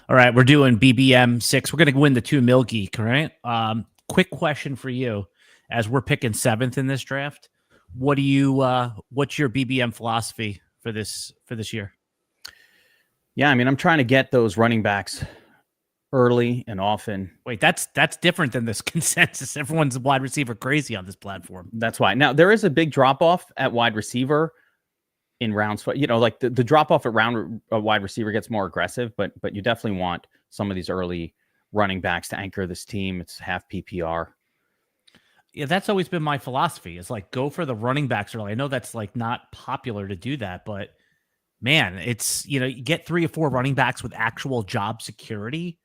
All right, we're doing BBM 6. We're going to win the 2 mil Geek, all right? Quick question for you. As we're picking 7th in this draft, what's your BBM philosophy for this year? Yeah, I mean, I'm trying to get those running backs early and often. Wait, that's different than this consensus. Everyone's wide receiver crazy on this platform. That's why. Now, there is a big drop-off at wide receiver in rounds. Like the drop-off at round wide receiver gets more aggressive, but you definitely want some of these early running backs to anchor this team. It's half PPR. Yeah, that's always been my philosophy. Is like go for the running backs early. I know that's like not popular to do that, but man, it's, you get 3 or 4 running backs with actual job security,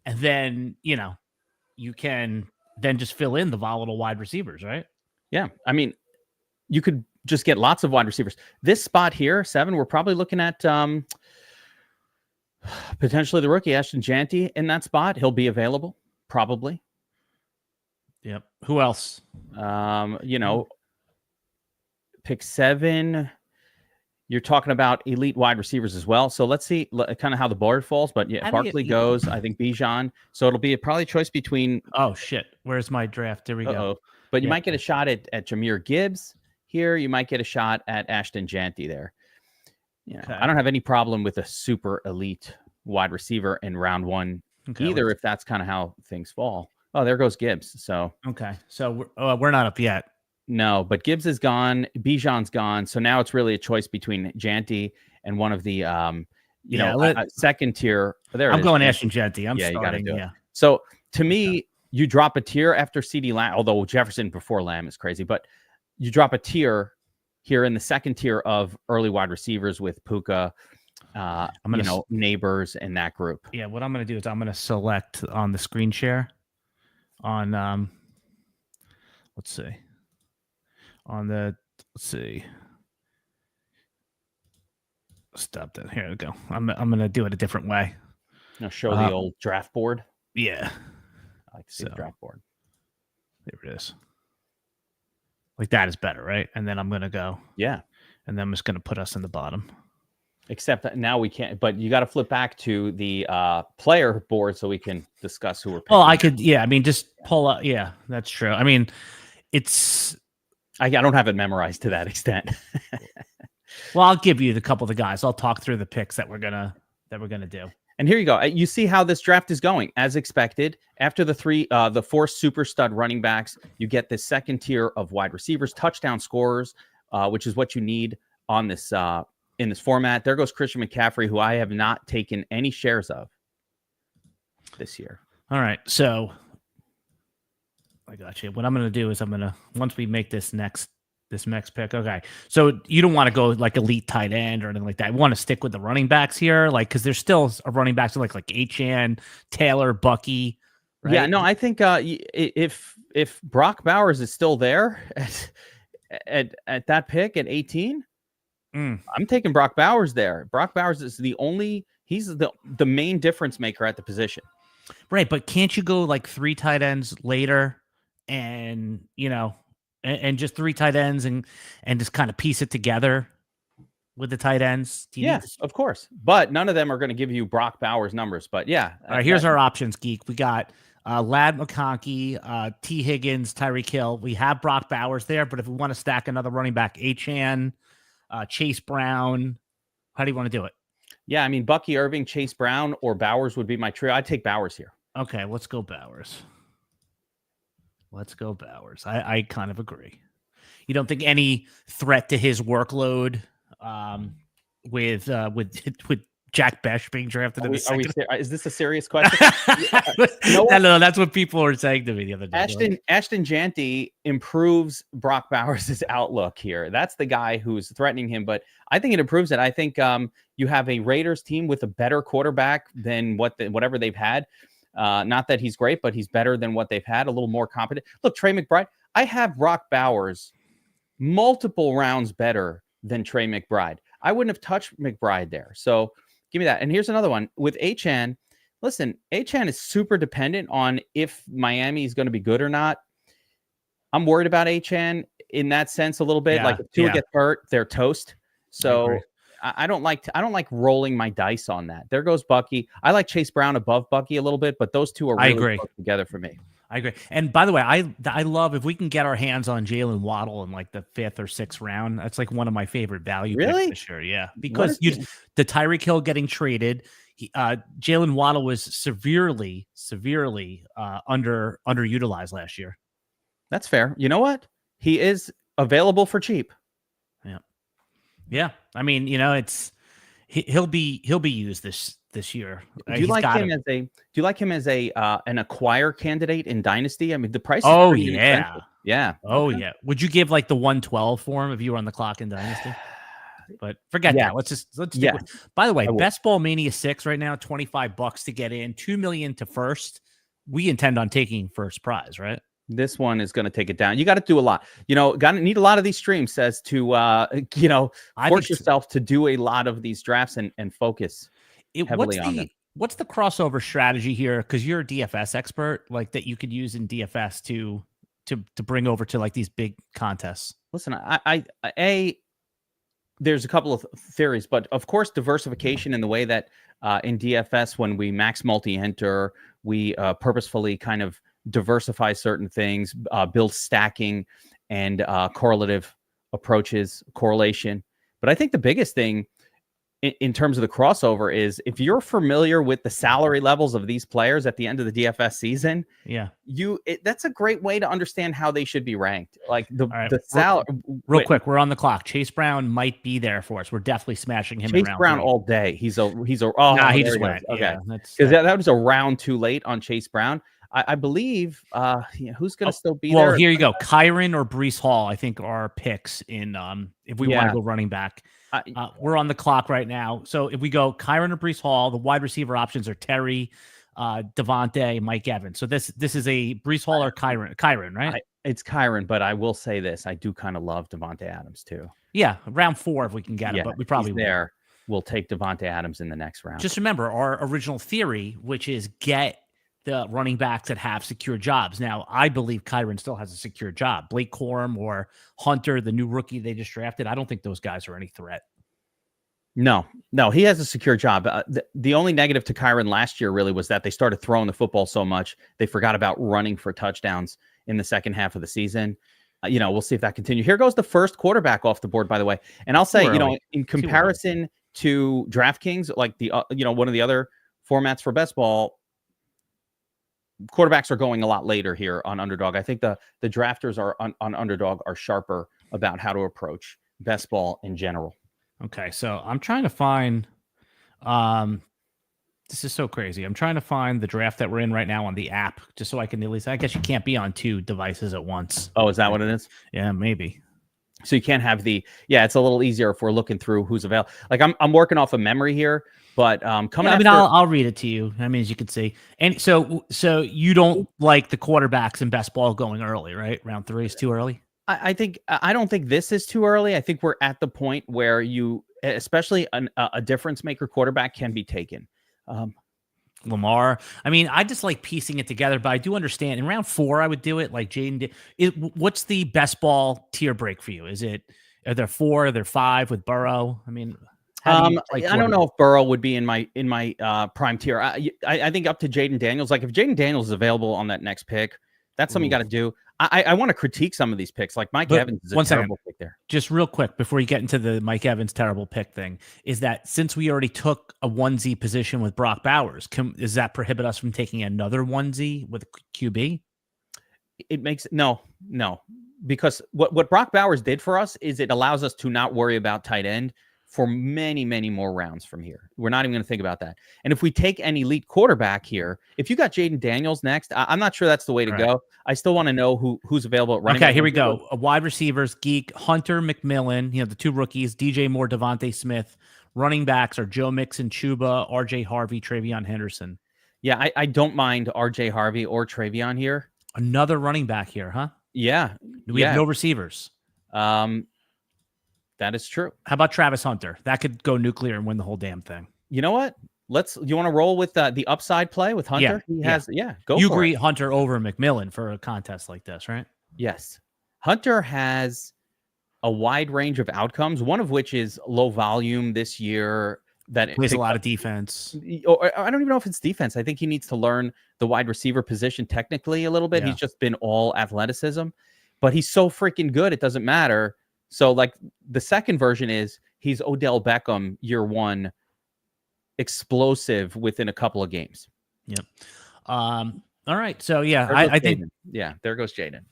and then, you can then just fill in the volatile wide receivers, right? Yeah. I mean, you could just get lots of wide receivers. This spot here, 7, we're probably looking at potentially the rookie Ashton Jeanty in that spot. He'll be available, probably. Yep. Who else? Pick 7. You're talking about elite wide receivers as well. So let's see kind of how the board falls. But yeah, Barkley goes, I think Bijan. So it'll be probably a choice between. Oh, shit. Where's my draft? There we go. But you might get a shot at Jahmyr Gibbs here. You might get a shot at Ashton Jeanty there. Yeah, okay. I don't have any problem with a super elite wide receiver in round 1 either, if that's kind of how things fall. Oh, there goes Gibbs. So okay. So we're not up yet. No, but Gibbs is gone. Bijan's gone. So now it's really a choice between Jeanty and one of the, second tier. There, I'm going Ashton Jeanty. I'm starting. You gotta do it. So to me, you drop a tier after CeeDee Lamb, although Jefferson before Lamb is crazy, but you drop a tier here in the second tier of early wide receivers with Puka, Neighbors and that group. Yeah, what I'm going to do is I'm going to select on the screen share on, let's see. Stop that. Here we go. I'm going to do it a different way. Now show the old draft board. Yeah. I like to see the draft board. There it is. Like that is better, right? And then I'm going to go. Yeah. And then I'm just going to put us in the bottom. Except that now we can't, but you got to flip back to the player board so we can discuss who we're picking. Well, I could, just pull up. Yeah, that's true. I mean, I don't have it memorized to that extent. Well, I'll give you a couple of the guys. I'll talk through the picks that we're gonna do. And here you go. You see how this draft is going as expected. After the 4 super stud running backs, you get this second tier of wide receivers, touchdown scorers, which is what you need on this in this format. There goes Christian McCaffrey, who I have not taken any shares of this year. All right, so I got you. What I'm going to do is once we make this next pick. Okay. So you don't want to go like elite tight end or anything like that. I want to stick with the running backs here. Like, cause there's still a running backs like Achan, Taylor, Bucky. Right? Yeah, no, I think if Brock Bowers is still there at that pick at 18, I'm taking Brock Bowers there. Brock Bowers is he's the main difference maker at the position. Right. But can't you go like 3 tight ends later and, and just 3 tight ends and just kind of piece it together with the tight ends? Of course. But none of them are going to give you Brock Bowers numbers. But yeah. All right, here's our options, Geek. We got Lad McConkey, T. Higgins, Tyreek Hill. We have Brock Bowers there, but if we want to stack another running back, Achan, Chase Brown, how do you want to do it? Yeah, I mean, Bucky Irving, Chase Brown, or Bowers would be my trio. I'd take Bowers here. Okay, let's go Bowers. I kind of agree. You don't think any threat to his workload with Jack Bech being drafted in the second? Is this a serious question? No, that's what people were saying to me the other day. Ashton Jeanty improves Brock Bowers' outlook here. That's the guy who's threatening him, but I think it improves it. I think you have a Raiders team with a better quarterback than whatever they've had. Not that he's great, but he's better than what they've had, a little more competent. Look, Trey McBride, I have Brock Bowers multiple rounds better than Trey McBride. I wouldn't have touched McBride there. So give me that. And here's another one with Achan. Listen, Achan is super dependent on if Miami is going to be good or not. I'm worried about Achan in that sense a little bit. Like if Tua gets hurt, they're toast. So I don't like rolling my dice on that. There goes Bucky. I like Chase Brown above Bucky a little bit, but those two are really close together for me. I agree. And by the way, I love if we can get our hands on Jaylen Waddle in like the 5th or 6th round. That's like one of my favorite value picks this year. Yeah, because the Tyreek Hill getting traded, Jaylen Waddle was severely underutilized last year. That's fair. You know what? He is available for cheap. Yeah. I mean, he'll be used this year. Do you like him as an acquire candidate in Dynasty? I mean, the price. Oh yeah. Yeah. Oh yeah. Would you give like the 112 for him if you were on the clock in Dynasty? But forget that. Let's stick with. By the way, Bestball Mania 6 right now, $25 to get in, $2 million to first. We intend on taking first prize, right? This one is going to take it down. You got to do a lot. Got to need a lot of these streams says to force yourself to do a lot of these drafts and focus heavily on them. What's the crossover strategy here? Because you're a DFS expert, like that you could use in DFS to bring over to like these big contests. Listen, there's a couple of theories, but of course, diversification in the way that in DFS, when we max multi-enter, we purposefully kind of diversify certain things, build stacking and correlative approaches, correlation. But I think the biggest thing in terms of the crossover is if you're familiar with the salary levels of these players at the end of the DFS season, that's a great way to understand how they should be ranked. Like the salary. Real quick, we're on the clock. Chase Brown might be there for us. We're definitely smashing him. Chase Brown 3. All day. He just went. Okay, because that was a round too late on Chase Brown. I believe who's going to still be there? Well, here you go. Kyren or Breece Hall, I think, are picks in if we want to go running back. We're on the clock right now. So if we go Kyren or Breece Hall, the wide receiver options are Terry, Davante, Mike Evans. So this is a Breece Hall or Kyren, right? It's Kyren, but I will say this. I do kind of love Davante Adams too. Yeah, round 4 if we can get him, but we probably there. We'll take Davante Adams in the next round. Just remember our original theory, which is get the running backs that have secure jobs. Now, I believe Kyren still has a secure job. Blake Corum or Hunter, the new rookie they just drafted, I don't think those guys are any threat. No, he has a secure job. The only negative to Kyren last year really was that they started throwing the football so much, they forgot about running for touchdowns in the second half of the season. We'll see if that continues. Here goes the first quarterback off the board, by the way. And I'll say, in comparison to DraftKings, like the one of the other formats for Bestball, quarterbacks are going a lot later here on Underdog. I think the drafters are on Underdog are sharper about how to approach Bestball in general. Okay, so I'm trying to find this is so crazy. I'm trying to find the draft that we're in right now on the app, just so I can at least, I guess you can't be on 2 devices at once. Oh, is that what it is? Yeah, maybe. So you can't have it's a little easier if we're looking through who's available. Like I'm working off of memory here, but I'll read it to you. I mean, as you can see, and so you don't like the quarterbacks in Bestball going early, right? Round 3 is too early. I don't think this is too early. I think we're at the point where especially a difference maker quarterback can be taken. Lamar. I mean, I just like piecing it together, but I do understand in round 4, I would do it like Jaden. What's the Bestball tier break for you? Are there 4? Are there 5 with Burrow? I mean, I don't know if Burrow would be in my prime tier. I think up to Jaden Daniels. Like if Jaden Daniels is available on that next pick, that's something you got to do. I want to critique some of these picks. Like Mike Evans is a terrible pick there. Just real quick before you get into the Mike Evans terrible pick thing, is that since we already took a 1Z position with Brock Bowers, does that prohibit us from taking another 1Z with QB? It makes no, because what Brock Bowers did for us is it allows us to not worry about tight end for many, many more rounds from here. We're not even going to think about that. And if we take an elite quarterback here, if you got Jaden Daniels next, I'm not sure that's the way to go. I still want to know who's available at running. Okay, here we go. Wide receivers, Geek, Hunter, McMillan, the 2 rookies, DJ Moore, Devontae Smith. Running backs are Joe Mixon, Chuba, RJ Harvey, Travion Henderson. Yeah, I don't mind RJ Harvey or Travion here. Another running back here, huh? Yeah. We have no receivers. That is true. How about Travis Hunter? That could go nuclear and win the whole damn thing. You know what? You want to roll with the upside play with Hunter? Go. You agree Hunter over McMillan for a contest like this, right? Yes. Hunter has a wide range of outcomes, one of which is low volume this year. That plays a lot of defense. Or I don't even know if it's defense. I think he needs to learn the wide receiver position technically a little bit. Yeah. He's just been all athleticism, but he's so freaking good. It doesn't matter. So like the second version is he's Odell Beckham year one, explosive within a couple of games. Yep. All right. So yeah, I think, there goes Jaden.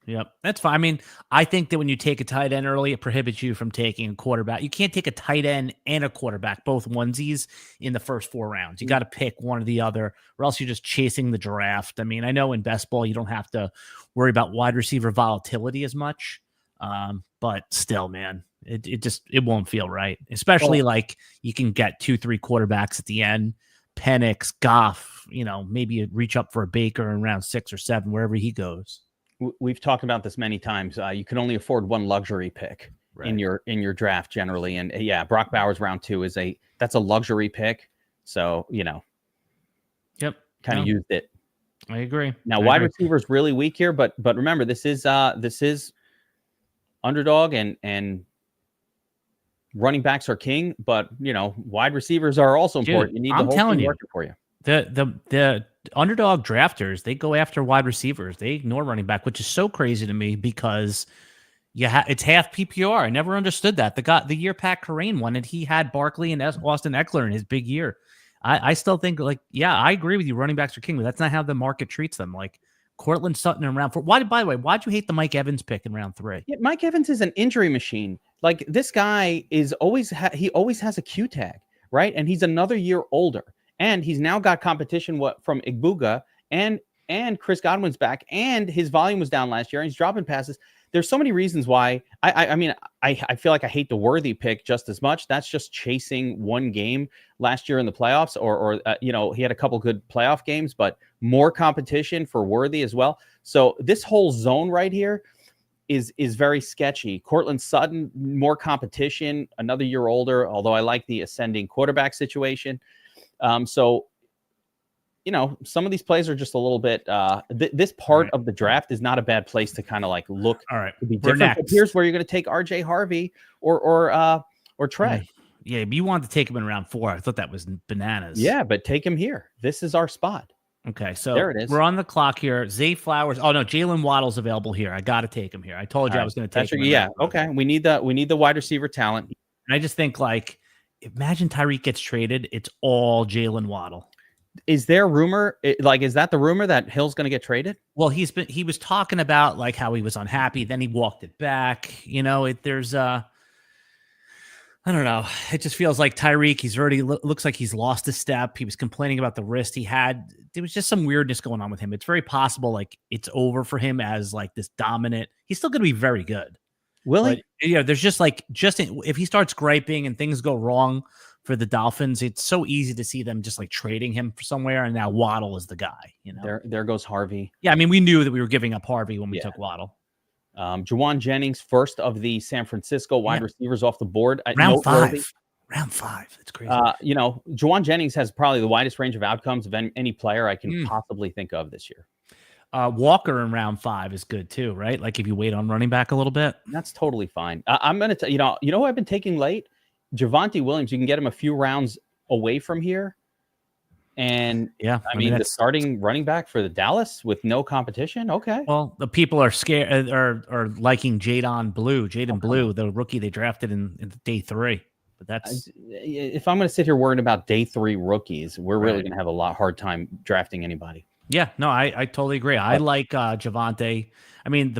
Yep, that's fine. I mean, I think that when you take a tight end early, it prohibits you from taking a quarterback. You can't take a tight end and a quarterback, both onesies, in the first 4 rounds. You got to pick one or the other, or else you're just chasing the draft. I mean, I know in best ball, you don't have to worry about wide receiver volatility as much, but still, man, it won't feel right. Especially like you can get 2-3 quarterbacks at the end. Penix, Goff, maybe reach up for a Baker in round 6 or 7, wherever he goes. We've talked about this many times. You can only afford one luxury pick in your draft generally. And Brock Bowers round 2 that's a luxury pick. So, yep, kind of used it. I agree. Now, wide receiver is really weak here, but remember, this is underdog and running backs are king, but wide receivers are also important. You need the whole team working for you. The underdog drafters, they go after wide receivers. They ignore running back, which is so crazy to me because it's half PPR. I never understood that. The year Pat Kareem won it, he had Barkley and Austin Eckler in his big year. I still think I agree with you. Running backs are king, but that's not how the market treats them. Like Cortland Sutton in round 4. By the way, why'd you hate the Mike Evans pick in round 3? Yeah, Mike Evans is an injury machine. Like this guy is always has a Q tag, right? And he's another year older. And he's now got competition from Ibuka and Chris Godwin's back, and his volume was down last year, and he's dropping passes. There's so many reasons why. I feel like I hate the Worthy pick just as much. That's just chasing one game last year in the playoffs, or he had a couple good playoff games, but more competition for Worthy as well. So this whole zone right here is very sketchy. Cortland Sutton, more competition, another year older, although I like the ascending quarterback situation. So, some of these plays are just a little bit, this part of the draft is not a bad place to kind of like look. All right. To be different. But here's where you're going to take RJ Harvey or Trey. Yeah. But you wanted to take him in round 4. I thought that was bananas. Yeah, but take him here. This is our spot. Okay. So there it is. We're on the clock here. Zay Flowers. Oh no, Jaylen Waddle's available here. I got to take him here. I told you I was going to take him. Yeah. Okay. We need the wide receiver talent. And I just think imagine Tyreek gets traded. It's all Jaylen Waddle. Is there rumor? Is that the rumor that Hill's going to get traded? Well, he was talking about how he was unhappy. Then he walked it back. There's I don't know. It just feels like Tyreek, he's already looks like he's lost a step. He was complaining about the wrist he had. There was just some weirdness going on with him. It's very possible it's over for him as this dominant. He's still going to be very good. Will he? There's just if he starts griping and things go wrong for the Dolphins, it's so easy to see them just trading him for somewhere. And now Waddle is the guy. There goes Harvey. Yeah, I mean, we knew that we were giving up Harvey when we took Waddle. Juwan Jennings, first of the San Francisco wide receivers off the board. Round 5. Round 5. That's crazy. Juwan Jennings has probably the widest range of outcomes of any player I can possibly think of this year. Walker in round 5 is good too, right? If you wait on running back a little bit, that's totally fine. I'm going to, who I've been taking late, Javonte Williams. You can get him a few rounds away from here. And I mean the starting running back for the Dallas with no competition. Okay. Well, the people are scared are liking Jaden Blue, the rookie they drafted in day 3. But that's if I'm going to sit here worrying about day 3 rookies, we're really going to have a hard time drafting anybody. Yeah, no, I totally agree. I like Javonte. I mean,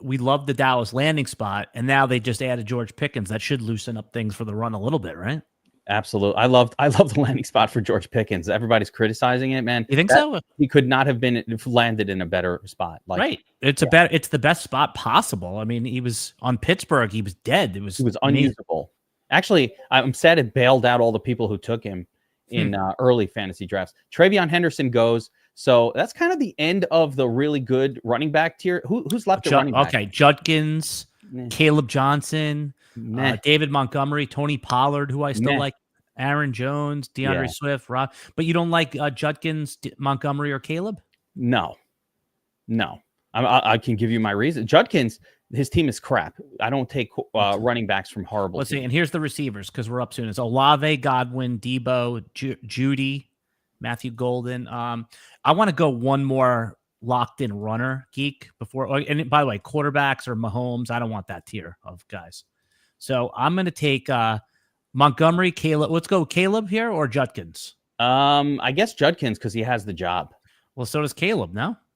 we love the Dallas landing spot, and now they just added George Pickens. That should loosen up things for the run a little bit, right? Absolutely. I love the landing spot for George Pickens. Everybody's criticizing it, man. You think so? He could not have been landed in a better spot. Right. It's the best spot possible. I mean, he was on Pittsburgh. He was dead. He was unusable. Actually, I'm sad it bailed out all the people who took him in early fantasy drafts. Travion Henderson goes. So that's kind of the end of the really good running back tier. Who's left at running back? Okay, Judkins, Caleb Johnson, David Montgomery, Tony Pollard, who I still like, Aaron Jones, DeAndre Swift, Rob. But you don't like Judkins, Montgomery, or Caleb? No. I can give you my reason. Judkins, his team is crap. I don't take running backs from horrible Let's teams. see. And here's the receivers because we're up soon. It's Olave, Godwin, Debo, Judy, Matthew Golden. I want to go one more locked in runner, Geek, before. And by the way, quarterbacks or Mahomes, I don't want that tier of guys. So I'm going to take Montgomery, Caleb. Let's go Caleb here or Judkins. I guess Judkins because he has the job. Well, so does Caleb.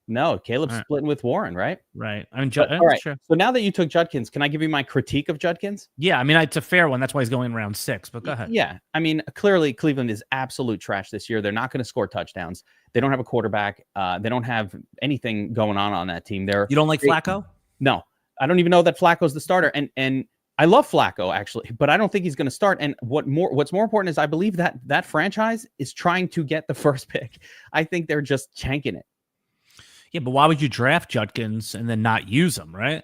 No, Caleb's splitting with Warren, right? Right. I mean, all right. Sure. So now that you took Judkins, can I give you my critique of Judkins? Yeah, I mean, it's a fair one. That's why he's going round 6, but go ahead. Yeah. I mean, clearly Cleveland is absolute trash this year. They're not going to score touchdowns. They don't have a quarterback. They don't have anything going on that team. You don't like Flacco? No. I don't even know that Flacco's the starter. And I love Flacco, actually, but I don't think he's going to start. And what's more important is I believe that franchise is trying to get the first pick. I think they're just chanking it. Yeah, but why would you draft Judkins and then not use him, right?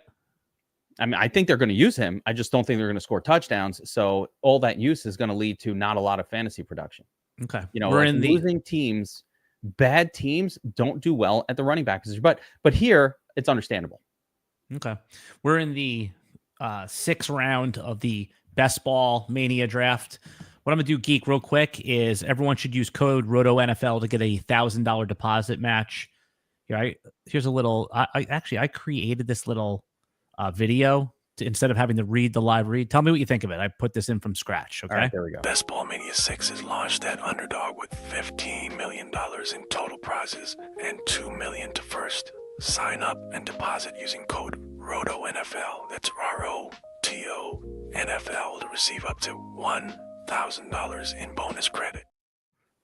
I mean, I think they're going to use him. I just don't think they're going to score touchdowns. So all that use is going to lead to not a lot of fantasy production. Okay. We're in losing teams, bad teams don't do well at the running back position. But here, it's understandable. Okay. We're in the 6th round of the Bestball Mania draft. What I'm going to do, Geek, real quick, is everyone should use code RotoNFL to get a $1,000 deposit match. Here's a little. I created this little video instead of having to read the live read. Tell me what you think of it. I put this in from scratch. Okay, all right, there we go. Bestball Mania 6 is launched at Underdog with $15 million in total prizes and $2 million to first. Sign up and deposit using code RotoNFL. That's RotoNFL to receive up to $1,000 in bonus credit.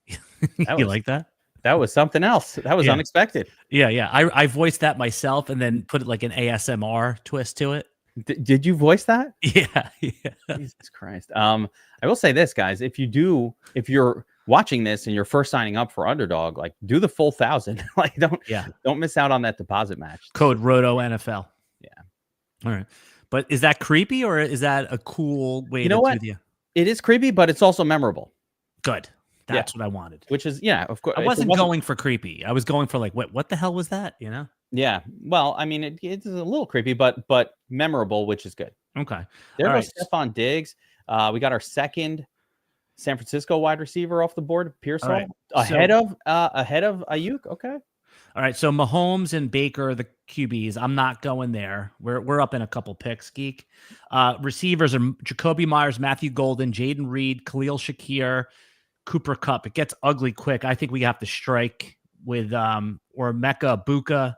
You like that? That was something else. That was unexpected. Yeah. I voiced that myself and then put it like an ASMR twist to it. Did you voice that? Yeah. Jesus Christ. I will say this, guys. If you're watching this and you're first signing up for Underdog, like do the full 1,000. Like don't miss out on that deposit match. Code RotoNFL. Yeah. All right. But is that creepy or is that a cool way to do the... It is creepy, but it's also memorable. Good. That's what I wanted. Which is, of course. I wasn't going for creepy. I was going for like, what the hell was that? Yeah. Well, I mean, it's a little creepy, but memorable, which is good. Okay. There goes Stephon Diggs. We got our second San Francisco wide receiver off the board, Pearsall, right. ahead of Ayuk. Okay. All right. So Mahomes and Baker, the QBs. I'm not going there. We're up in a couple picks, Geek. Receivers are Jacoby Myers, Matthew Golden, Jaden Reed, Khalil Shakir, Cooper Kupp. It gets ugly quick. I think we have to strike with or Mecca Ibuka.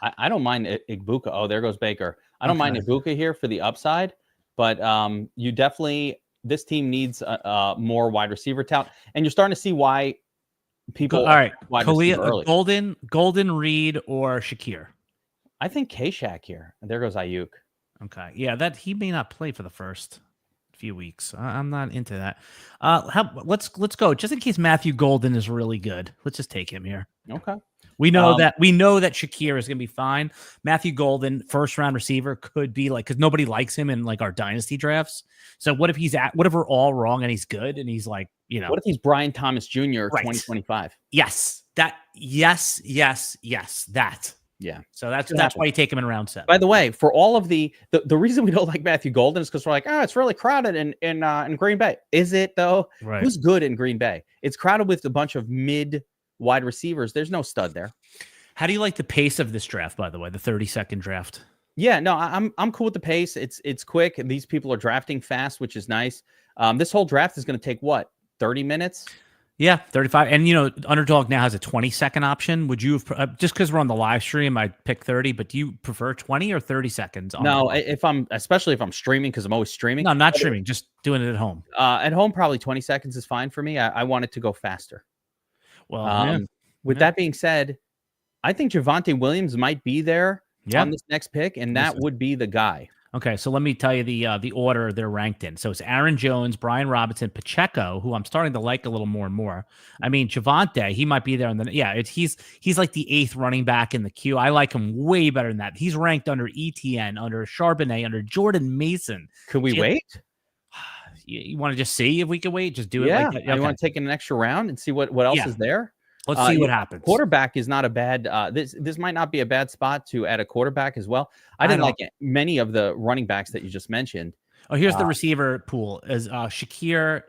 I don't mind Ibuka. Oh, there goes Baker. I don't mind Ibuka here for the upside, but you definitely this team needs more wide receiver talent, and you're starting to see why people. All right, Khalil, Golden Reed or Shakir. I think K-Shaq here. And there goes Ayuk. Okay, yeah, that he may not play for the first few weeks. I'm not into that. Let's go just in case Matthew Golden is really good. Let's just take him here. Okay. We know that Shakir is going to be fine. Matthew Golden, first round receiver, could be like because nobody likes him in like our dynasty drafts. So what if we're all wrong and he's good and he's like what if he's Brian Thomas Jr. 2025? Yes, that. Yeah. So that's why you take him in round 7. By the way, for all of the reason we don't like Matthew Golden is because we're like, it's really crowded in Green Bay. Is it though? Right. Who's good in Green Bay? It's crowded with a bunch of mid wide receivers. There's no stud there. How do you like the pace of this draft, by the way, the 32nd draft? Yeah, no, I'm cool with the pace. It's quick. These people are drafting fast, which is nice. This whole draft is going to take 30 minutes? Yeah, 35. And, Underdog now has a 20-second option. Would you have, just because we're on the live stream, I'd pick 30, but do you prefer 20 or 30 seconds? No, especially if I'm streaming, because I'm always streaming. No, not streaming, just doing it at home. At home, probably 20 seconds is fine for me. I want it to go faster. Well, with that being said, I think Javonte Williams might be there on this next pick, and that would be the guy. Okay, so let me tell you the order they're ranked in. So it's Aaron Jones, Brian Robinson, Pacheco, who I'm starting to like a little more and more. I mean, Javonte, he might be there. He's like the 8th running back in the queue. I like him way better than that. He's ranked under ETN, under Charbonnet, under Jordan Mason. Could we wait? You want to just see if we can wait? Just do it like that? Okay. You want to take an extra round and see what else is there? Let's see what happens. Quarterback is not a bad. This might not be a bad spot to add a quarterback as well. I didn't like many of the running backs that you just mentioned. Oh, here's the receiver pool. As Shakir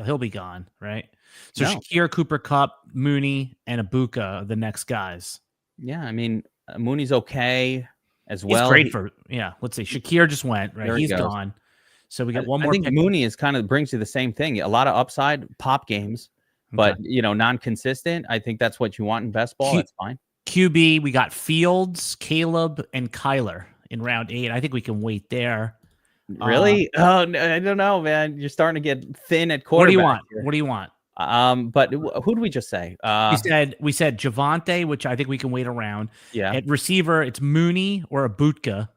he'll be gone, right? So Shakir, Cooper Kupp, Mooney, and Ibuka are the next guys. Yeah, I mean Mooney's okay as well. He's great let's see. Shakir just went, right? He's gone. So we got one more. I think Mooney is kind of brings you the same thing. A lot of upside, pop games, but non-consistent. I think that's what you want in best ball. That's fine. QB, we got Fields, Caleb, and Kyler in round 8. I think we can wait there. Really? I don't know, man. You're starting to get thin at quarterback. What do you want? But who did we just say? We said Javonte, which I think we can wait around. Yeah. At receiver, it's Mooney or Ibuka.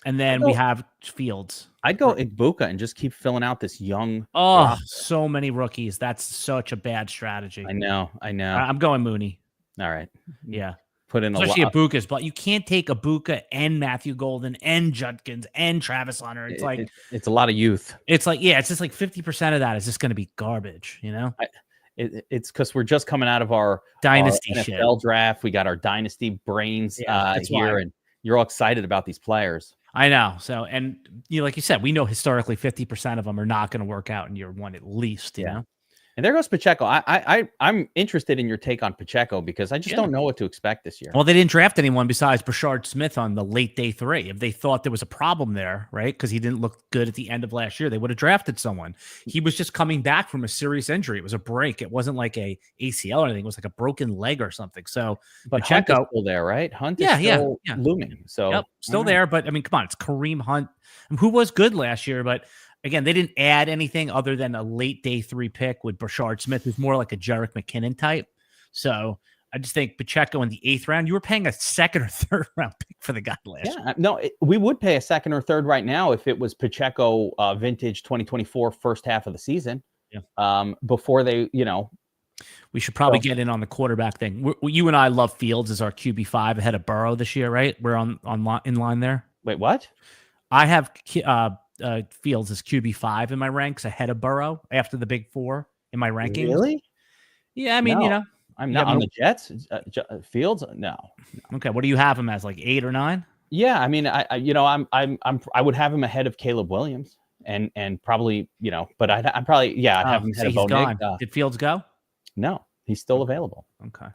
And then we have Fields. I'd go Ibuka and just keep filling out this young. So many rookies. That's such a bad strategy. I know. I'm going Mooney. All right. Yeah. Put in especially Ibuka's, but you can't take Ibuka and Matthew Golden and Judkins and Travis Hunter. It's like it's a lot of youth. It's like it's just like 50% of that is just going to be garbage, It's because we're just coming out of our dynasty NFL draft. We got our dynasty brains here, and you're all excited about these players. I know. So, and like you said, we know historically 50% of them are not going to work out in year one at least. You know. And there goes Pacheco. I'm interested in your take on Pacheco because I just don't know what to expect this year. Well, they didn't draft anyone besides Brashard Smith on the late day 3. If they thought there was a problem there, right, because he didn't look good at the end of last year, they would have drafted someone. He was just coming back from a serious injury. It was a break. It wasn't like a ACL or anything. It was like a broken leg or something. So, but Pacheco, Hunt is still there, right? Hunt is still looming. So, still there. But I mean, come on, it's Kareem Hunt, who was good last year, but. Again, they didn't add anything other than a late day 3 pick with Brashard Smith, who's more like a Jerick McKinnon type. So I just think Pacheco in the 8th round, you were paying a 2nd or 3rd round pick for the guy last year. No, we would pay a 2nd or 3rd right now if it was Pacheco vintage 2024 first half of the season. Yeah. Before they, we should probably get in on the quarterback thing. You and I love Fields as our QB5 ahead of Burrow this year, right? We're in line there. Wait, what? I have Fields as QB5 in my ranks ahead of Burrow after the big 4 in my rankings. Really? Yeah, I mean, I'm not on the Jets. Fields, no. Okay, what do you have him as, like 8 or 9? Yeah, I mean, I would have him ahead of Caleb Williams and probably, but I'm probably I'd have him ahead of Bo Nick. Did Fields go? No, he's still available. Okay.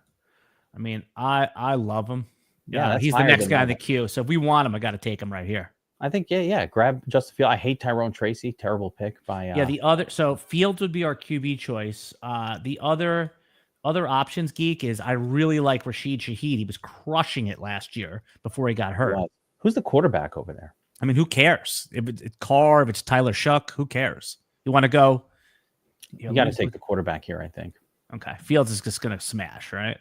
I mean, I love him. Yeah, he's the next guy in the queue. So if we want him, I got to take him right here. I think, grab Justin Fields. I hate Tyrone Tracy. Terrible pick by. So Fields would be our QB choice. The other options, Geek, is I really like Rashid Shaheed. He was crushing it last year before he got hurt. Yeah. Who's the quarterback over there? I mean, who cares? If it's Carr, if it's Tyler Shuck, who cares? You want to go? You got to take the quarterback here, I think. Okay. Fields is just going to smash, right?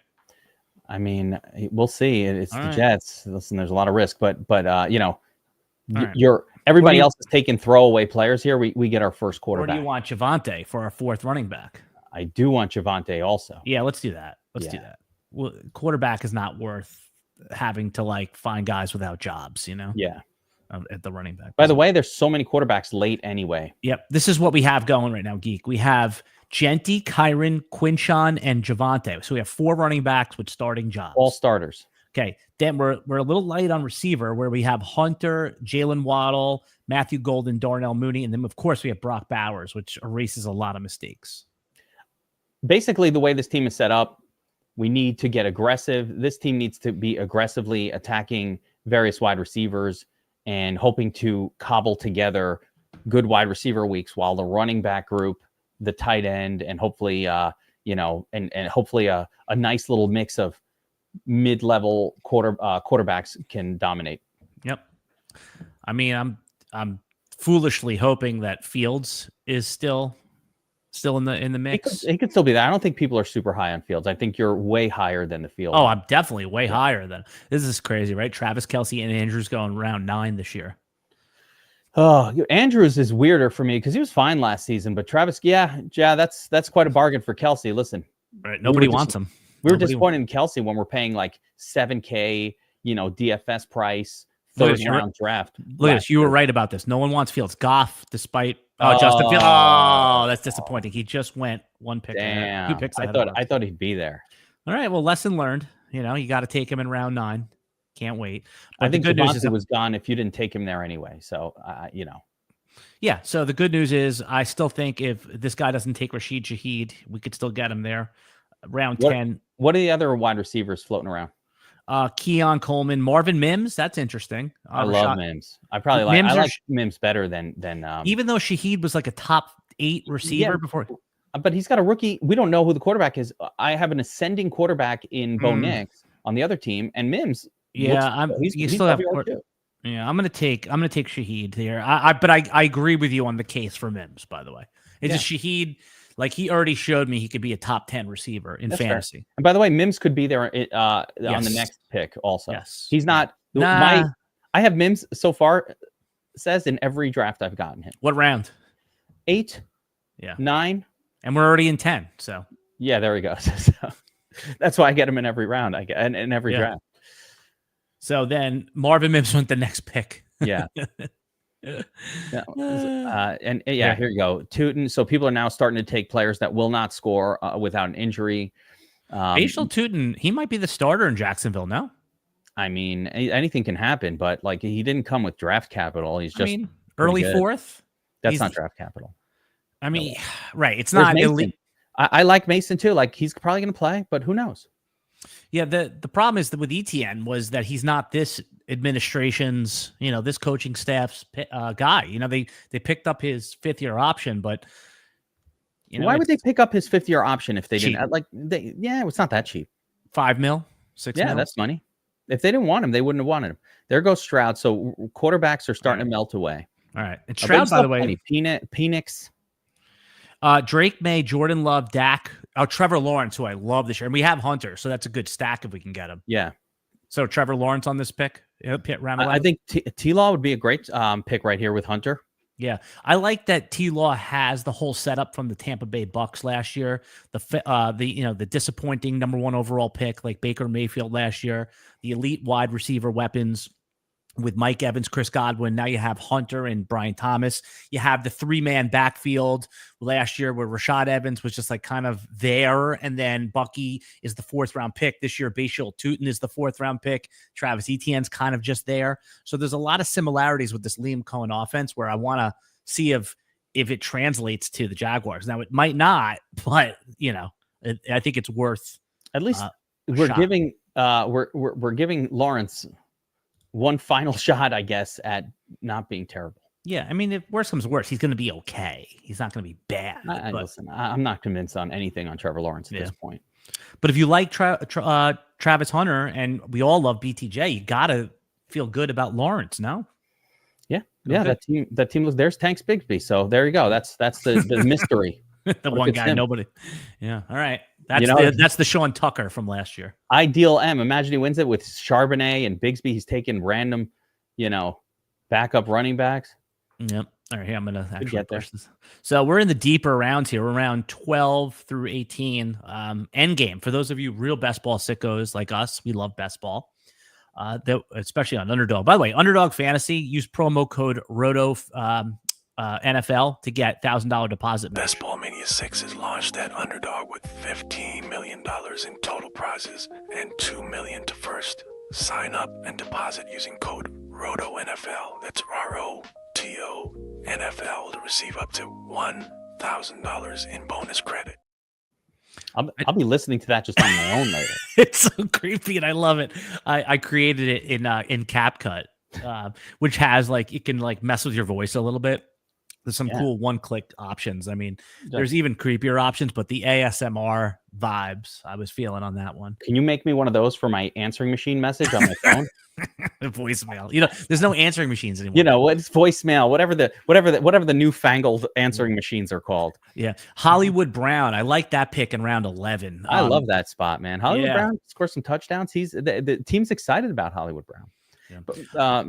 I mean, we'll see. It's the Jets. Listen, there's a lot of risk, but everybody else is taking throwaway players here. We get our first quarterback. Or do you want Javonte for our 4th running back? I do want Javonte also. Yeah, let's do that. Let's do that. Well, quarterback is not worth having to find guys without jobs, Yeah. At the running back. By the way, there's so many quarterbacks late anyway. Yep. This is what we have going right now, Geek. We have Jeanty, Kyren, Quinshon, and Javonte. So we have 4 running backs with starting jobs. All starters. Okay, then we're a little light on receiver where we have Hunter, Jaylen Waddle, Matthew Golden, Darnell Mooney, and then of course we have Brock Bowers, which erases a lot of mistakes. Basically, the way this team is set up, we need to get aggressive. This team needs to be aggressively attacking various wide receivers and hoping to cobble together good wide receiver weeks while the running back group, the tight end, and hopefully, and hopefully a nice little mix of mid-level quarterbacks can dominate. Yep. I mean, I'm foolishly hoping that Fields is still in the mix. He could still be there. I don't think people are super high on Fields. I think you're way higher than the Fields. Oh, I'm definitely way higher than. This is crazy, right? Travis Kelce and Andrews going round 9 this year. Oh, Andrews is weirder for me because he was fine last season, but Travis, that's quite a bargain for Kelce. Listen, right? Nobody wants him. We were disappointed in Kelce when we're paying like $7,000, DFS price, 3rd round draft. Look at this. You were right about this. No one wants Fields. Goff, despite Oh, Justin Fields. Oh, that's disappointing. He just went one pick. Damn. 2 picks. I thought he'd be there. All right. Well, lesson learned. You got to take him in round 9. Can't wait. But I think the good news Davante was gone if you didn't take him there anyway. So, Yeah. So the good news is I still think if this guy doesn't take Shaheed, we could still get him there. Round 10. What are the other wide receivers floating around? Keon Coleman, Marvin Mims. That's interesting. I love Mims. I like Mims better than even though Shaheed was like a top 8 receiver before. But he's got a rookie. We don't know who the quarterback is. I have an ascending quarterback in Bo Nix on the other team, and Mims. Yeah, he's still have. Yeah, I'm gonna take Shaheed here. But I agree with you on the case for Mims. By the way, it's just Shaheed. Like he already showed me he could be a top 10 receiver in fantasy. Fair. And by the way, Mims could be there on the next pick also. Yes. He's not. I have Mims so far, says in every draft I've gotten him. What round? 8. Yeah. 9. And we're already in 10. So. Yeah, there we go. So, that's why I get him in every round. I get in every draft. So then Marvin Mims went the next pick. Yeah. Here you go. Tootin. So people are now starting to take players that will not score without an injury. Facial Tootin, he might be the starter in Jacksonville. No, I mean anything can happen, but like he didn't come with draft capital. He's just early 4th. That's not draft capital. I mean, right? It's not elite. I like Mason too. Like he's probably going to play, but who knows? Yeah, the problem is that with ETN was that he's not this administration's, this coaching staff's guy. They picked up his 5th-year option, but why would they pick up his 5th-year option if they didn't it's not that cheap. $5 million, $6 million. That's money. If they didn't want him, they wouldn't have wanted him. There goes Stroud. So quarterbacks are starting to melt away. All right, and Stroud, by the way, Penix. Drake May, Jordan Love, Dak, Trevor Lawrence, who I love this year. And we have Hunter, so that's a good stack if we can get him. Yeah. So Trevor Lawrence on this pick, round 11. I think T-Law would be a great pick right here with Hunter. Yeah. I like that T-Law has the whole setup from the Tampa Bay Bucks last year. The disappointing number 1 overall pick like Baker Mayfield last year, the elite wide receiver weapons with Mike Evans, Chris Godwin. Now you have Hunter and Brian Thomas. You have the 3-man backfield last year where Rashad Evans was just like kind of there. And then Bucky is the 4th-round pick. This year, Facial Tootin is the 4th-round pick. Travis Etienne's kind of just there. So there's a lot of similarities with this Liam Cohen offense where I want to see if it translates to the Jaguars. Now, it might not, but, I think it's worth at least we're giving Lawrence one final shot, I guess, at not being terrible. Yeah, I mean, if worse comes worse, he's going to be okay. He's not going to be bad. Listen, I'm not convinced on anything on Trevor Lawrence at this point. But if you like Travis Hunter, and we all love BTJ, you got to feel good about Lawrence, no? Yeah. That team was there's Tanks Bigsby. So there you go. That's the mystery. The one guy, nobody. Yeah. All right. That's the Sean Tucker from last year. Ideal M. Imagine he wins it with Charbonnet and Bigsby. He's taking random, backup running backs. Yep. All right. Here, I'm going to actually get there. So we're in the deeper rounds here. We're around 12 through 18. End game. For those of you real best ball sickos like us, we love best ball. Especially on Underdog. By the way, Underdog Fantasy, use promo code RotoNFL to get $1,000 deposit. Bestball Mania 6 is launched at Underdog with $15 million in total prizes and $2 million to first. Sign up and deposit using code RotoNFL. That's RotoNFL to receive up to $1,000 in bonus credit. I'll be listening to that just on my own later. It's so creepy and I love it. I created it in CapCut, which has it can mess with your voice a little bit. There's some cool one-click options. I mean, there's even creepier options, but the ASMR vibes I was feeling on that one. Can you make me one of those for my answering machine message on my phone? Voicemail. There's no answering machines anymore. It's voicemail, whatever the newfangled answering machines are called. Yeah. Hollywood Brown. I like that pick in round 11. I love that spot, man. Hollywood Brown scored some touchdowns. The team's excited about Hollywood Brown. Yeah. But I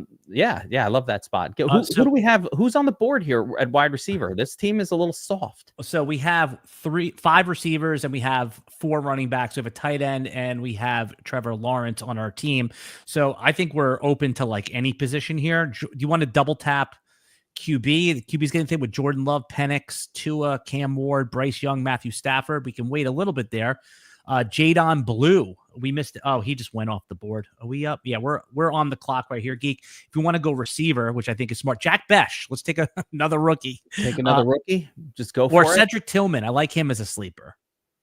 love that spot. Who do we have? Who's on the board here at wide receiver? This team is a little soft. So we have 5 receivers and we have 4 running backs. We have a tight end and we have Trevor Lawrence on our team. So I think we're open to any position here. Do you want to double tap QB. The QB's getting thing with Jordan Love, Penix, Tua, Cam Ward, Bryce Young, Matthew Stafford. We can wait a little bit there. Jadon Blue. We missed. Oh, he just went off the board. Are we up? Yeah, we're on the clock right here, Geek. If you want to go receiver, which I think is smart, Jack Bech. Let's take another rookie. Take another rookie. Just go for it. Or Cedric Tillman. I like him as a sleeper.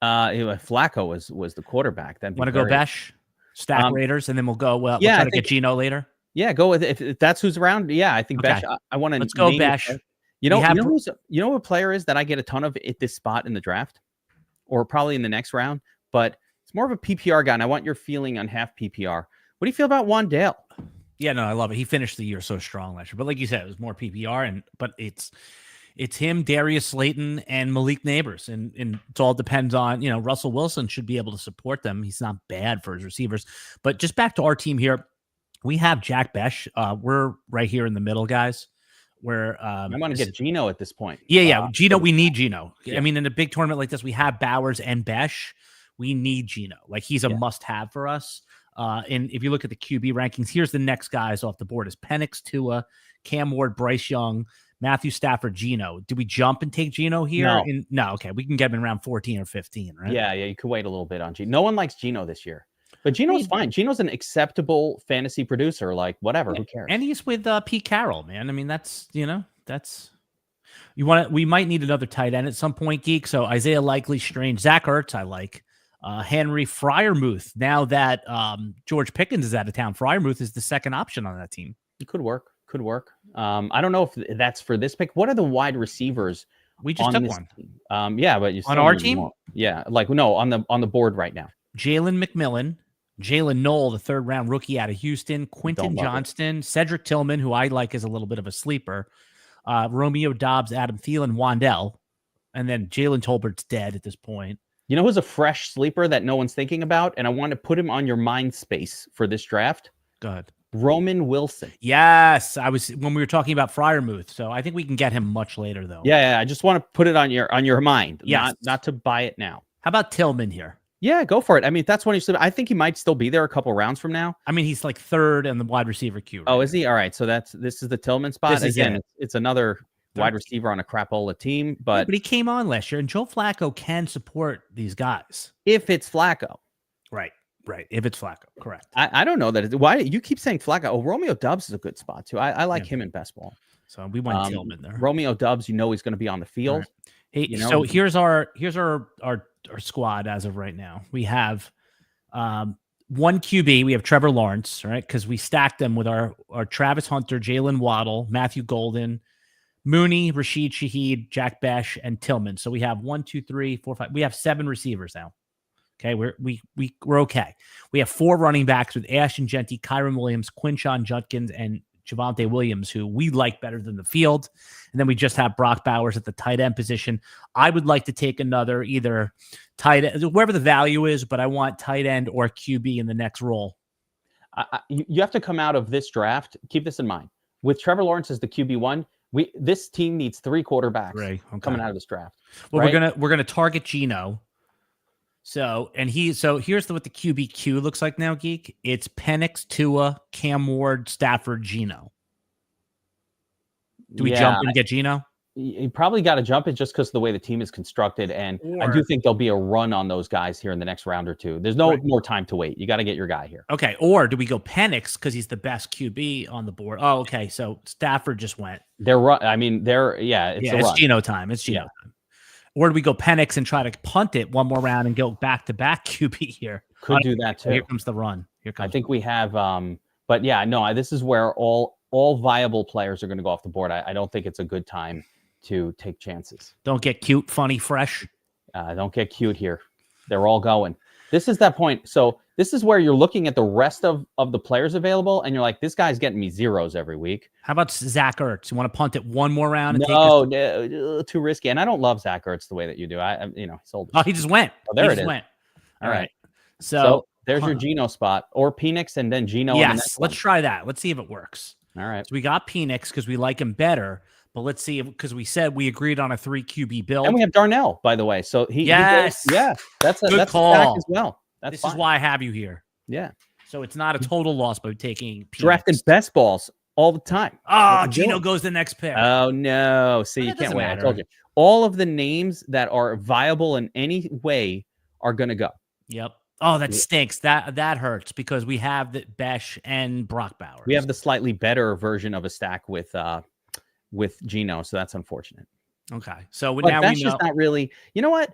Flacco was the quarterback. Then want to go Bech, stack Raiders, and then we'll go. We'll try to get Gino later. Yeah, go with it. If that's who's around. Yeah, I think Bech. I want to. Let's go Bech. You know what a player is that I get a ton of at this spot in the draft, or probably in the next round, but it's more of a PPR guy, and I want your feeling on half PPR. What do you feel about Waddle? Yeah, no, I love it. He finished the year so strong last year, but like you said, it was more PPR, but it's him, Darius Slayton, and Malik Neighbors, and it all depends on Russell Wilson should be able to support them. He's not bad for his receivers, but just back to our team here, we have Jack Bech. We're right here in the middle, guys. I want to get Gino at this point. Yeah, Gino. We need Gino. Yeah. I mean, in a big tournament like this, we have Bowers and Bech. We need Gino. Like he's a must-have for us. And if you look at the QB rankings, here's the next guys off the board: is Penix, Tua, Cam Ward, Bryce Young, Matthew Stafford, Gino. Do we jump and take Gino here? No. Okay, we can get him in around 14 or 15, right? Yeah. You could wait a little bit on Gino. No one likes Gino this year. But Gino's fine. Gino's an acceptable fantasy producer. Like whatever, who cares? And he's with Pete Carroll, man. I mean, we might need another tight end at some point, Geek. So Isaiah Likely, Strange, Zach Ertz, I like. Henry Freiermuth. Now that George Pickens is out of town, Freiermuth is the second option on that team. It could work. I don't know if that's for this pick. What are the wide receivers? We just took one. But you on our team. More. Yeah, on the board right now. Jalen McMillan, Jalen Knoll, the third round rookie out of Houston, Quentin Johnston, Cedric Tillman, who I like as a little bit of a sleeper, Romeo Doubs, Adam Thielen, Waddle, and then Jalen Tolbert's dead at this point. You know who's a fresh sleeper that no one's thinking about, and I want to put him on your mind space for this draft? Go ahead. Roman Wilson. Yes, when we were talking about Freiermuth, so I think we can get him much later, though. Yeah, I just want to put it on your mind, yes. not to buy it now. How about Tillman here? Yeah, go for it. I mean, if that's when he's. I think he might still be there a couple rounds from now. I mean, he's like third in the wide receiver queue. Right? Oh, is he? All right. So this is the Tillman spot. Again, it's another wide receiver on a crapola team. But he came on last year, and Joe Flacco can support these guys. If it's Flacco. Right. If it's Flacco. Correct. I don't know that. Why you keep saying Flacco? Oh, Romeo Doubs is a good spot, too. I like him in best ball. So we went Tillman there. Romeo Doubs, he's going to be on the field. Right. Hey, so here's our squad as of right now. We have one QB. We have Trevor Lawrence, right? Because we stacked them with our Travis Hunter, Jalen Waddle, Matthew Golden, Mooney, Rashid Shaheed, Jack Bech, and Tillman. So we have 1, 2, 3, 4, 5. We have 7 receivers now. Okay, we're okay. We have 4 running backs with Ashton, Jeanty, Kyren Williams, Quinshon Judkins, and Javonte Williams, who we like better than the field. And then we just have Brock Bowers at the tight end position. I would like to take another either tight end, wherever the value is, but I want tight end or QB in the next role. You have to come out of this draft. Keep this in mind. With Trevor Lawrence as the QB1, this team needs 3 quarterbacks coming out of this draft. Well, right? we're gonna target Gino. So here's what the QBQ looks like now, Geek. It's Penix, Tua, Cam Ward, Stafford, Gino. Do we jump and get Gino? You probably got to jump it just because of the way the team is constructed. And I do think there'll be a run on those guys here in the next round or two. There's no more time to wait. You got to get your guy here. Okay. Or do we go Penix because he's the best QB on the board? Oh, okay. So Stafford just went. It's Gino time. It's Gino time. Or do we go Penix and try to punt it one more round and go back-to-back QB here? Could do that too. Here comes the run. I think we have, this is where all viable players are going to go off the board. I don't think it's a good time to take chances. Don't get cute, funny, fresh. Don't get cute here. They're all going. This is that point. So this is where you're looking at the rest of the players available, and you're like, this guy's getting me zeros every week. How about Zach Ertz? You want to punt it one more round? And no, too risky. And I don't love Zach Ertz the way that you do. He's old. Oh, he just went. Oh, there it is. Went. All right. So there's your Gino spot, or Penix, and then Gino. Yes, let's try that. Let's see if it works. All right. So we got Penix because we like him better. But let's see, because we said we agreed on a 3 QB build. And we have Darnell, by the way. So that's a call stack as well. This is why I have you here. Yeah. So it's not a total loss by taking Penix. Drafted best balls all the time. Oh, Gino goes the next pick. Oh, no. See, you can't win. I told you. All of the names that are viable in any way are going to go. Yep. Oh, that stinks. That hurts because we have the Bech and Brock Bowers. We have the slightly better version of a stack with Gino, so that's unfortunate. Okay. So but now that's we know. Just not really. You know what?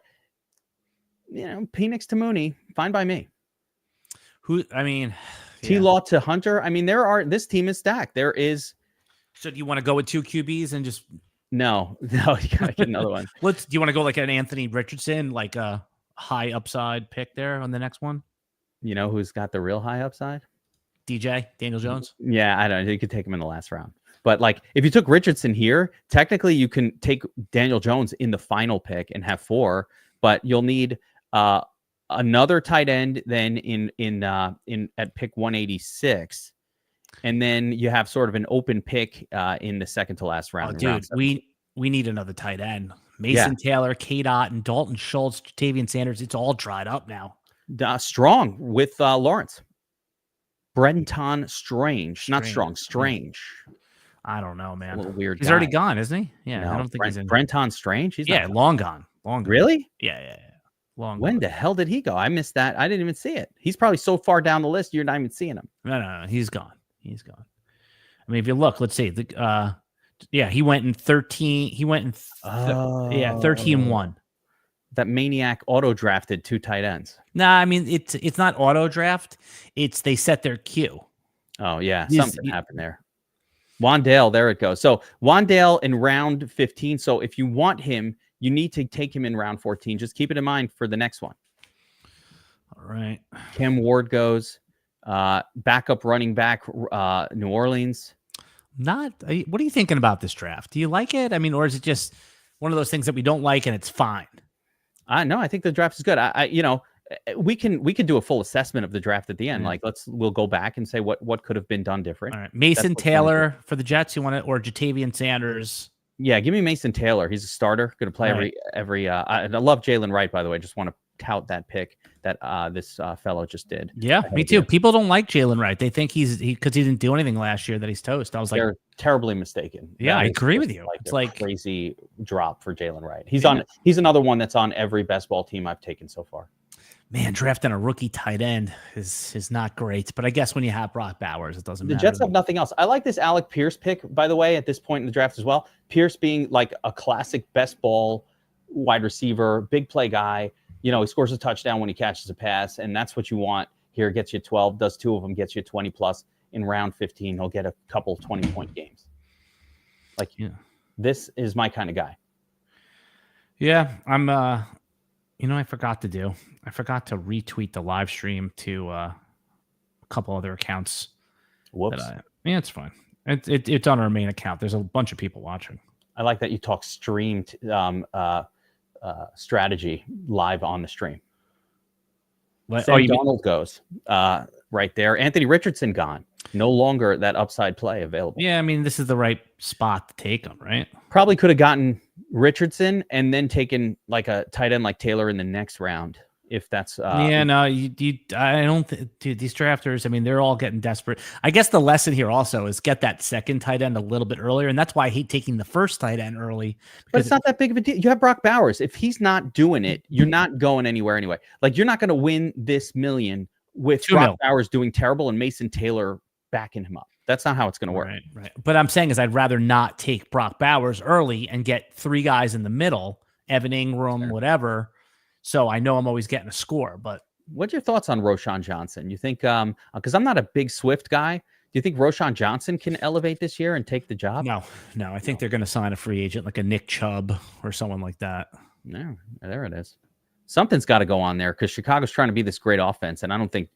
Penix to Mooney, fine by me. T-Law to Hunter. I mean, this team is stacked. There is. So do you want to go with 2 QBs and just? No, you gotta get another one. Do you want to go like an Anthony Richardson, like a high upside pick there on the next one? You know who's got the real high upside? Daniel Jones. Yeah, I don't know. You could take him in the last round. But like, if you took Richardson here, technically you can take Daniel Jones in the final pick and have 4, but you'll need another tight end then in at pick 186, and then you have sort of an open pick in the second to last round. Oh, dude, we need another tight end. Mason Taylor, K-Dot, and Dalton Schultz, Jatavian Sanders. It's all dried up now. Strong with Lawrence. Brenton Strange. Not strong, Strange. I don't know, man. A little weird. He's already gone, isn't he? Yeah, no, I don't think he's in. Brenton Strange? He's not long gone. Really? Yeah. Long when gone. The hell did he go? I missed that. I didn't even see it. He's probably so far down the list, you're not even seeing him. No. He's gone. I mean, if you look, let's see. He went in 13. He went in 13-1. That maniac auto drafted 2 tight ends. Nah, I mean it's not auto draft. It's they set their queue. Oh yeah, something happened there. Wandale, there it goes. So Wandale in round 15. So if you want him, you need to take him in round 14. Just keep it in mind for the next one. All right. Cam Ward goes. Backup running back, New Orleans. What are you thinking about this draft? Do you like it? I mean, or is it just one of those things that we don't like and it's fine? No, I think the draft is good. We can do a full assessment of the draft at the end. Like we'll go back and say what could have been done different. All right. Mason Taylor for the Jets. You want it, or Jatavian Sanders? Yeah, give me Mason Taylor. He's a starter. Going to play every. I love Jaylen Wright, by the way. Just want to tout that pick that this fellow just did. Yeah, me too. People don't like Jaylen Wright. They think because he didn't do anything last year that he's toast. I was like, they're terribly mistaken. Yeah, I agree with you. It's like crazy drop for Jaylen Wright. He's another one that's on every best ball team I've taken so far. Man, drafting a rookie tight end is not great. But I guess when you have Brock Bowers, it doesn't matter. The Jets have nothing else. I like this Alec Pierce pick, by the way, at this point in the draft as well. Pierce being like a classic best ball wide receiver, big play guy. He scores a touchdown when he catches a pass, and that's what you want here. Gets you 12, does 2 of them, gets you 20 plus. In round 15, he'll get a couple 20-point games. This is my kind of guy. Yeah, I'm I forgot to retweet the live stream to a couple other accounts. Whoops. It's fine. It's on our main account. There's a bunch of people watching. I like that you talk streamed strategy live on the stream. Donald goes right there. Anthony Richardson gone. No longer that upside play available. Yeah, I mean, this is the right spot to take him, right? Probably could have gotten Richardson and then taken like a tight end like Taylor in the next round. If that's I don't dude, these drafters, I mean, they're all getting desperate. I guess the lesson here also is get that second tight end a little bit earlier, and that's why I hate taking the first tight end early. But it's not that big of a deal. You have Brock Bowers. If he's not doing it, you're not going anywhere anyway. Like, you're not going to win this million with Brock Bowers doing terrible and Mason Taylor backing him up. That's not how it's going to work. Right. But I'm saying is I'd rather not take Brock Bowers early and get 3 guys in the middle, Evan Ingram, whatever. So I know I'm always getting a score. But what's your thoughts on Roschon Johnson? You think, because I'm not a big Swift guy, do you think Roschon Johnson can elevate this year and take the job? No. I think they're going to sign a free agent like a Nick Chubb or someone like that. No, there it is. Something's got to go on there because Chicago's trying to be this great offense, and I don't think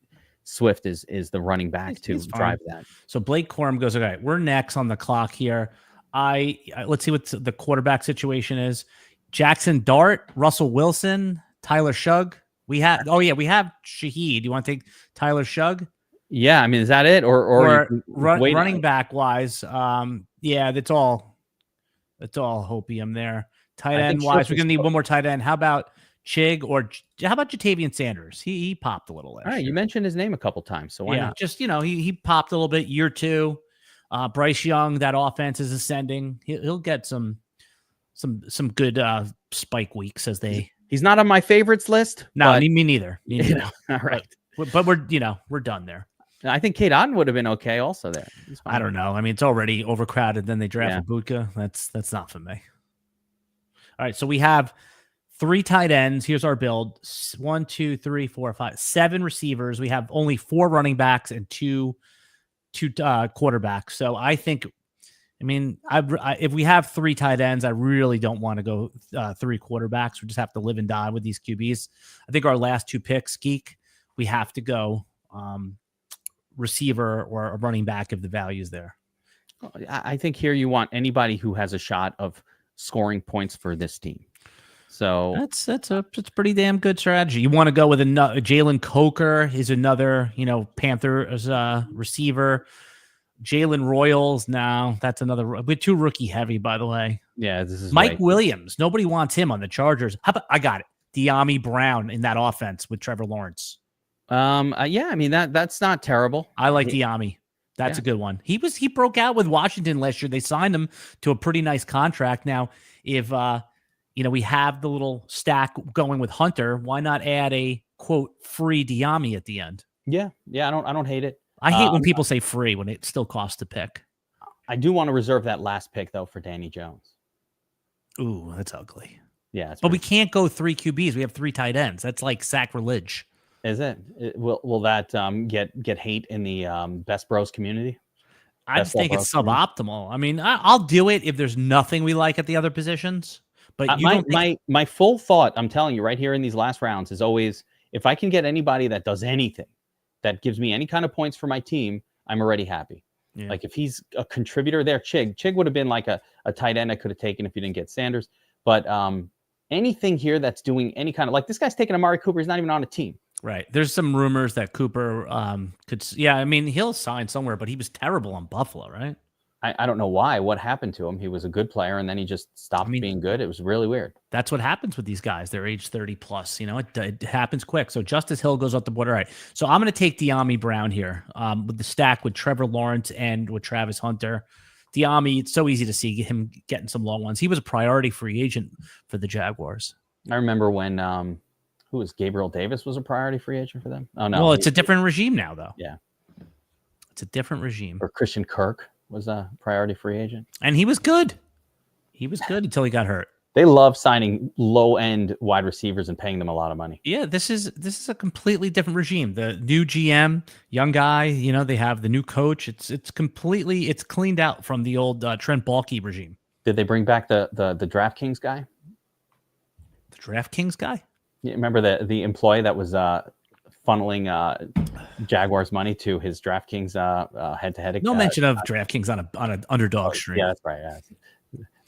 Swift is the running back to drive that. So Blake Corum goes, okay, we're next on the clock here. Let's see what the quarterback situation is. Jackson Dart, Russell Wilson, Tyler Shugg. We have Shaheed. Do you want to take Tyler Shugg? Yeah, I mean, is that it? Or running back wise? That's all hopium there. Tight end wise, we're gonna need one more tight end. How about Chig, or how about Jatavian Sanders? He popped a little last year. You mentioned his name a couple times, so why not? Just he popped a little bit year 2. Bryce Young, that offense is ascending. He'll get some good spike weeks as they. He's not on my favorites list. No, but, me neither. Me neither. All right, but we're done there. I think Kate Otten would have been okay also there. I don't know. I mean, it's already overcrowded. Then they draft Ibuka. That's not for me. All right, so we have 3 tight ends. Here's our build: 1, 2, 3, 4, 5, 7 receivers. We have only 4 running backs and two quarterbacks. So I think, I mean, if we have 3 tight ends, I really don't want to go 3 quarterbacks. We just have to live and die with these QBs. I think our last 2 picks, Geek, we have to go receiver or a running back if the value is there. I think here you want anybody who has a shot of scoring points for this team. So that's a pretty damn good strategy. You want to go with another Jalen Coker is another, Panthers receiver. Jalen Royals now that's another. We're too rookie heavy, by the way. Yeah, this is Mike Williams. Nobody wants him on the Chargers. How about I got it? Deami Brown in that offense with Trevor Lawrence. Yeah, I mean that's not terrible. I like Deami. That's a good one. He broke out with Washington last year. They signed him to a pretty nice contract. Now, if we have the little stack going with Hunter, why not add a quote free Deami at the end? Yeah, I don't hate it. I hate when people say free when it still costs to pick. I do want to reserve that last pick though for Danny Jones. Ooh, that's ugly. Yeah, but we can't go 3 QBs. We have 3 tight ends. That's like sacrilege. Is it? Will that get hate in the Best Bros community? I just think it's suboptimal. I mean, I'll do it if there's nothing we like at the other positions. But my full thought, I'm telling you right here in these last rounds, is always if I can get anybody that does anything that gives me any kind of points for my team, I'm already happy. Yeah. Like if he's a contributor there, Chig would have been like a tight end I could have taken if you didn't get Sanders. But anything here that's doing any kind of like this guy's taking Amari Cooper, he's not even on a team. Right. There's some rumors that Cooper could. Yeah, I mean, he'll sign somewhere, but he was terrible on Buffalo, right? I don't know why. What happened to him? He was a good player, and then he just stopped being good. It was really weird. That's what happens with these guys. They're age 30 plus. It happens quick. So Justice Hill goes up the board. All right. So I'm going to take Deami Brown here with the stack with Trevor Lawrence and with Travis Hunter. Deami, it's so easy to see him getting some long ones. He was a priority free agent for the Jaguars. I remember when who was Gabriel Davis was a priority free agent for them. Oh no. Well, it's a different regime now, though. Yeah. It's a different regime. Or Christian Kirk was a priority free agent. And he was good. He was good until he got hurt. They love signing low-end wide receivers and paying them a lot of money. Yeah, this is a completely different regime. The new GM, young guy, they have the new coach. It's cleaned out from the old Trent Baalke regime. Did they bring back the DraftKings guy? The DraftKings guy? You remember the employee that was funneling Jaguars money to his DraftKings head-to-head? No mention of DraftKings on an underdog stream. Yeah, that's right. Yeah.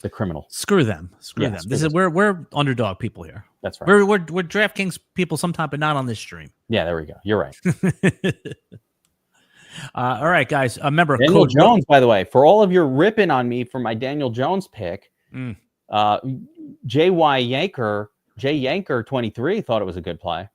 The criminal. Screw them. Screw them. We're underdog people here. That's right. We're DraftKings people sometime, but not on this stream. Yeah, there we go. You're right. All right, guys. Remember Daniel Jones, by the way, for all of your ripping on me for my Daniel Jones pick, Jay Yanker 23 thought it was a good play.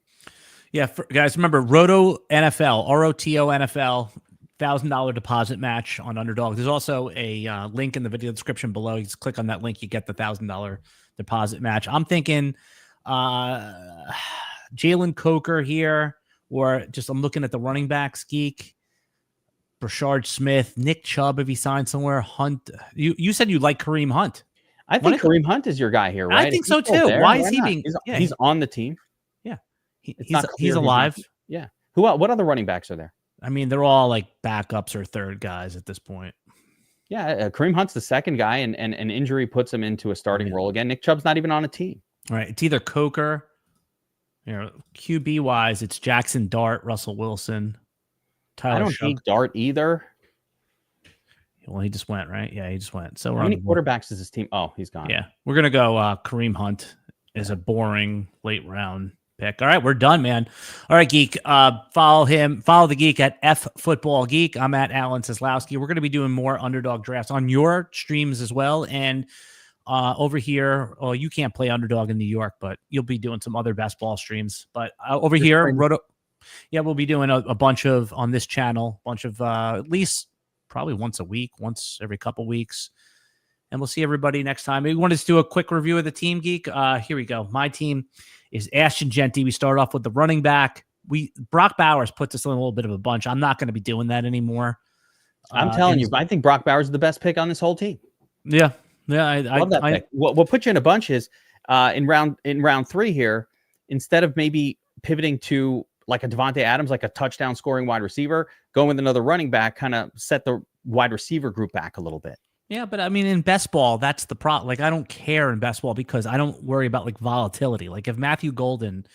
Yeah, guys, remember RotoNFL, RotoNFL, $1,000 deposit match on Underdog. There's also a link in the video description below. You just click on that link, you get the $1,000 deposit match. I'm thinking Jalen Coker here, or just I'm looking at the running backs, Geek, Brashard Smith, Nick Chubb if he signed somewhere, Hunt. You said you like Kareem Hunt. I think Kareem Hunt is your guy here, right? I think so too. Why is he being? He's on the team. Yeah, he's alive. Yeah. What other running backs are there? I mean, they're all like backups or third guys at this point. Yeah, Kareem Hunt's the second guy, and an injury puts him into a starting role again. Nick Chubb's not even on a team. All right, it's either Coker, QB wise, it's Jackson Dart, Russell Wilson, Tyler. I don't hate Dart either. Well, he just went, right? Yeah, he just went. So how many quarterbacks is his team? Oh, he's gone. Yeah, we're gonna go Kareem Hunt is a boring late round pick. All right, we're done, man. All right, Geek. Follow the Geek at F Football Geek. I'm at Alan Seslowsky. We're going to be doing more underdog drafts on your streams as well. And over here, you can't play underdog in New York, but you'll be doing some other best ball streams. But over here, we'll be doing a bunch of on this channel, at least probably once a week, once every couple weeks. And we'll see everybody next time. We want to do a quick review of the team, Geek. Here we go. My team is Ashton, Jeanty. We start off with the running back. Brock Bowers puts us in a little bit of a bunch. I'm not going to be doing that anymore. I'm telling you, I think Brock Bowers is the best pick on this whole team. Yeah. I love that pick. What put you in a bunch is in round 3 here, instead of maybe pivoting to like a Davante Adams, like a touchdown scoring wide receiver, going with another running back, kind of set the wide receiver group back a little bit. Yeah, but I mean, in best ball, that's the problem. Like, I don't care in best ball because I don't worry about like volatility. Like, if Matthew Golden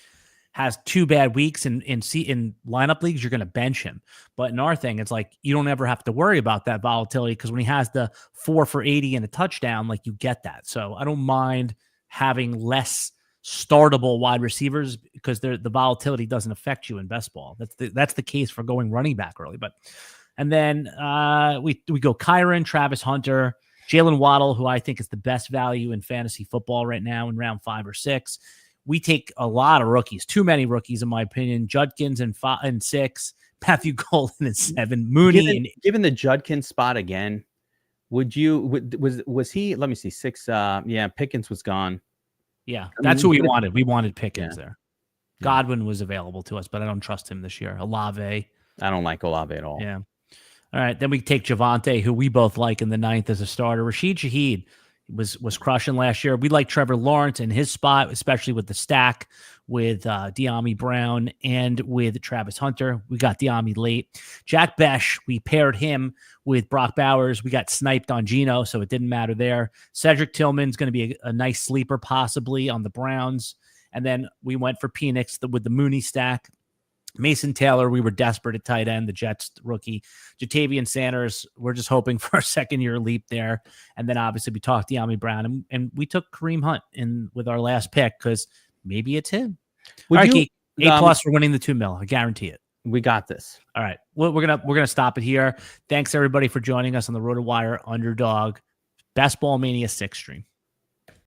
has 2 bad weeks in lineup leagues, you're going to bench him. But in our thing, it's like you don't ever have to worry about that volatility because when he has the 4 for 80 and a touchdown, like you get that. So I don't mind having less startable wide receivers because the volatility doesn't affect you in best ball. That's the case for going running back early. And then we go Kyren, Travis Hunter, Jaylen Waddle, who I think is the best value in fantasy football right now in round 5 or 6. We take a lot of rookies, too many rookies in my opinion. Judkins in 6, Matthew Golden in 7, Mooney. Given the Judkins spot again, was he? Let me see, 6. Yeah, Pickens was gone. Yeah, that's who we wanted. We wanted Pickens there. Godwin was available to us, but I don't trust him this year. Olave. I don't like Olave at all. Yeah. All right, then we take Davante, who we both like in the 9th as a starter. Shaheed was crushing last year. We like Trevor Lawrence in his spot, especially with the stack with Deami Brown and with Travis Hunter. We got Deami late. Jack Bech, we paired him with Brock Bowers. We got sniped on Gino, so it didn't matter there. Cedric Tillman's going to be a nice sleeper possibly on the Browns. And then we went for Penix with the Mooney stack. Mason Taylor, we were desperate at tight end, the Jets rookie. Jatavian Sanders, we're just hoping for a second-year leap there. And then obviously we talked Deami Brown, and we took Kareem Hunt in with our last pick because maybe it's him. All right, Geek, A+ for winning the $2 million. I guarantee it. We got this. All right. Well, we're gonna stop it here. Thanks everybody for joining us on the RotoWire Underdog Bestball Mania 6 stream.